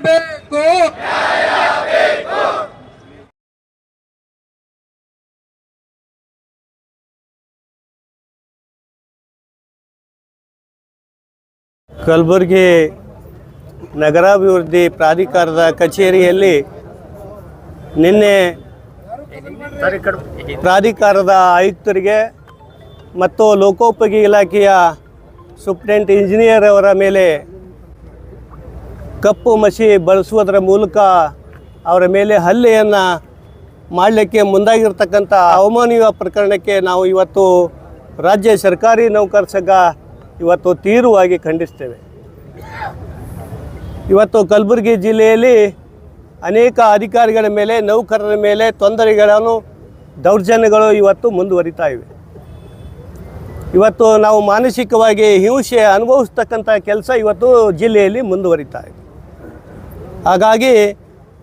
ಬೇಕು. ಕಲಬುರಗಿ ನಗರಾಭಿವೃದ್ಧಿ ಪ್ರಾಧಿಕಾರದ ಕಚೇರಿಯಲ್ಲಿ ನಿನ್ನೆ ಪ್ರಾಧಿಕಾರದ ಆಯುಕ್ತರಿಗೆ ಮತ್ತು ಲೋಕೋಪಯೋಗಿ ಇಲಾಖೆಯ ಸೂಪ್ರೆಂಟ್ ಇಂಜಿನಿಯರ್ ಅವರ ಮೇಲೆ ಕಪ್ಪು ಮಸಿ ಬಳಸುವುದರ ಮೂಲಕ ಅವರ ಮೇಲೆ ಹಲ್ಲೆಯನ್ನು ಮಾಡಲಿಕ್ಕೆ ಮುಂದಾಗಿರ್ತಕ್ಕಂಥ ಅವಮಾನೀಯ ಪ್ರಕರಣಕ್ಕೆ ನಾವು ಇವತ್ತು ರಾಜ್ಯ ಸರ್ಕಾರಿ ನೌಕರ ಸಂಘ ಇವತ್ತು ತೀವ್ರವಾಗಿ ಖಂಡಿಸ್ತೇವೆ. ಇವತ್ತು ಕಲಬುರಗಿ ಜಿಲ್ಲೆಯಲ್ಲಿ ಅನೇಕ ಅಧಿಕಾರಿಗಳ ಮೇಲೆ ನೌಕರರ ಮೇಲೆ ತೊಂದರೆಗಳನ್ನು ದೌರ್ಜನ್ಯಗಳು ಇವತ್ತು ಮುಂದುವರಿತಾ ಇವೆ. ಇವತ್ತು ನಾವು ಮಾನಸಿಕವಾಗಿ ಹಿಂಸೆ ಅನುಭವಿಸ್ತಕ್ಕಂಥ ಕೆಲಸ ಇವತ್ತು ಜಿಲ್ಲೆಯಲ್ಲಿ ಮುಂದುವರಿತಾ ಇದೆ. ಹಾಗಾಗಿ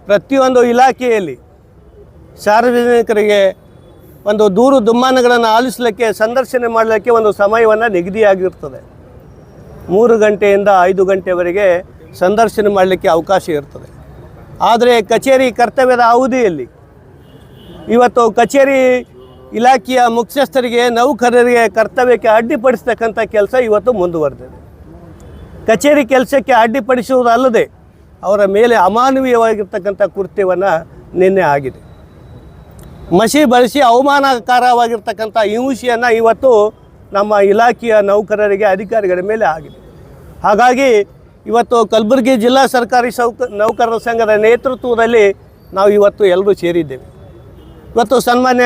ಪ್ರತಿಯೊಂದು ಇಲಾಖೆಯಲ್ಲಿ ಸಾರ್ವಜನಿಕರಿಗೆ ಒಂದು ದೂರು ದುಮ್ಮಾನಗಳನ್ನು ಆಲಿಸಲಿಕ್ಕೆ ಸಂದರ್ಶನ ಮಾಡಲಿಕ್ಕೆ ಒಂದು ಸಮಯವನ್ನು ನಿಗದಿಯಾಗಿರ್ತದೆ. 3 ಗಂಟೆಯಿಂದ 5 ಗಂಟೆವರೆಗೆ ಸಂದರ್ಶನ ಮಾಡಲಿಕ್ಕೆ ಅವಕಾಶ ಇರ್ತದೆ. ಆದರೆ ಕಚೇರಿ ಕರ್ತವ್ಯದ ಅವಧಿಯಲ್ಲಿ ಇವತ್ತು ಕಚೇರಿ ಇಲಾಖೆಯ ಮುಖ್ಯಸ್ಥರಿಗೆ ನೌಕರರಿಗೆ ಕರ್ತವ್ಯಕ್ಕೆ ಅಡ್ಡಿಪಡಿಸ್ತಕ್ಕಂಥ ಕೆಲಸ ಇವತ್ತು ಮುಂದುವರೆದಿದೆ. ಕಚೇರಿ ಕೆಲಸಕ್ಕೆ ಅಡ್ಡಿಪಡಿಸುವುದಲ್ಲದೆ ಅವರ ಮೇಲೆ ಅಮಾನವೀಯವಾಗಿರ್ತಕ್ಕಂಥ ಕೃತ್ಯವನ್ನು ನಿನ್ನೆ ಆಗಿದೆ. ಮಸಿ ಬಳಸಿ ಅವಮಾನಕಾರವಾಗಿರ್ತಕ್ಕಂಥ ಹಿಂಸೆಯನ್ನು ಇವತ್ತು ನಮ್ಮ ಇಲಾಖೆಯ ನೌಕರರಿಗೆ ಅಧಿಕಾರಿಗಳ ಮೇಲೆ ಆಗಿದೆ. ಹಾಗಾಗಿ ಇವತ್ತು ಕಲಬುರಗಿ ಜಿಲ್ಲಾ ಸರ್ಕಾರಿ ನೌಕರರ ಸಂಘದ ನೇತೃತ್ವದಲ್ಲಿ ನಾವು ಇವತ್ತು ಎಲ್ಲರೂ ಸೇರಿದ್ದೇವೆ. ಇವತ್ತು ಸನ್ಮಾನ್ಯ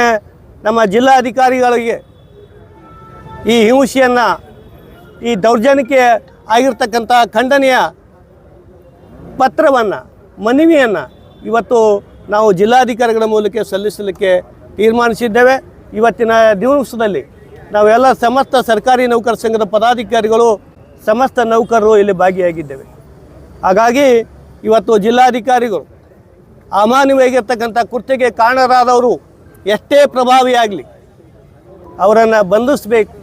ನಮ್ಮ ಜಿಲ್ಲಾಧಿಕಾರಿಗಳಿಗೆ ಈ ಹಿಂಸೆಯನ್ನು, ಈ ದೌರ್ಜನ್ಯಕ್ಕೆ ಆಗಿರ್ತಕ್ಕಂಥ ಖಂಡನೆಯ ಪತ್ರವನ್ನು, ಮನವಿಯನ್ನು ಇವತ್ತು ನಾವು ಜಿಲ್ಲಾಧಿಕಾರಿಗಳ ಮೂಲಕ ಸಲ್ಲಿಸಲಿಕ್ಕೆ ತೀರ್ಮಾನಿಸಿದ್ದೇವೆ. ಇವತ್ತಿನ ದಿವಸದಲ್ಲಿ ನಾವೆಲ್ಲ ಸಮಸ್ತ ಸರ್ಕಾರಿ ನೌಕರ ಸಂಘದ ಪದಾಧಿಕಾರಿಗಳು, ಸಮಸ್ತ ನೌಕರರು ಇಲ್ಲಿ ಭಾಗಿಯಾಗಿದ್ದೇವೆ. ಹಾಗಾಗಿ ಇವತ್ತು ಜಿಲ್ಲಾಧಿಕಾರಿಗಳು ಅಮಾನವೀಯವಾಗಿರ್ತಕ್ಕಂಥ ಕೃತ್ಯಕ್ಕೆ ಕಾರಣರಾದವರು ಎಷ್ಟೇ ಪ್ರಭಾವಿಯಾಗಲಿ ಅವರನ್ನು ಬಂಧಿಸಬೇಕು.